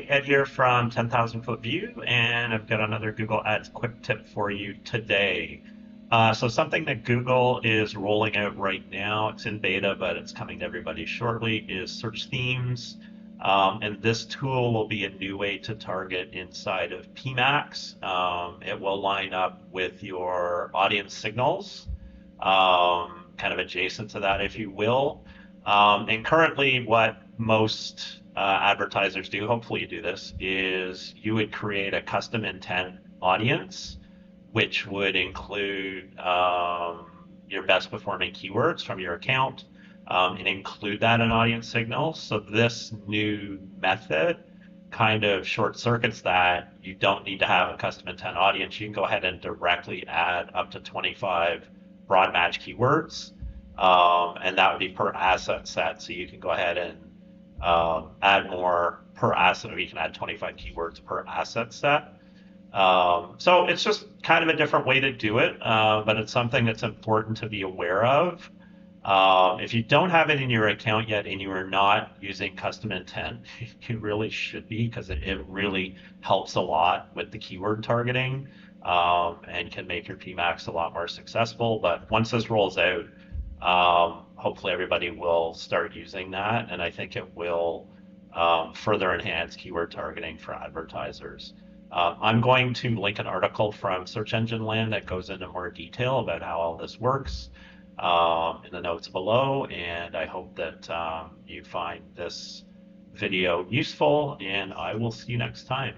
Ed here from 10,000 Foot View, and I've got another Google Ads quick tip for you today. So something that Google is rolling out right now, it's in beta, but it's coming to everybody shortly, is search themes. And this tool will be a new way to target inside of PMax. It will line up with your audience signals, kind of adjacent to that, if you will. And currently, what most advertisers do, hopefully you do this, is you would create a custom intent audience, which would include your best performing keywords from your account and include that in audience signals. So this new method kind of short circuits that. You don't need to have a custom intent audience. You can go ahead and directly add up to 25 broad match keywords, and that would be per asset set. So you can go ahead and add more per asset, or you can add 25 keywords per asset set. So it's just kind of a different way to do it, but it's something that's important to be aware of. If you don't have it in your account yet and you are not using custom intent, you really should be, because it really helps a lot with the keyword targeting, and can make your PMAX a lot more successful. But once this rolls out, hopefully everybody will start using that, and I think it will further enhance keyword targeting for advertisers. I'm going to link an article from Search Engine Land that goes into more detail about how all this works in the notes below, and I hope that you find this video useful, and I will see you next time.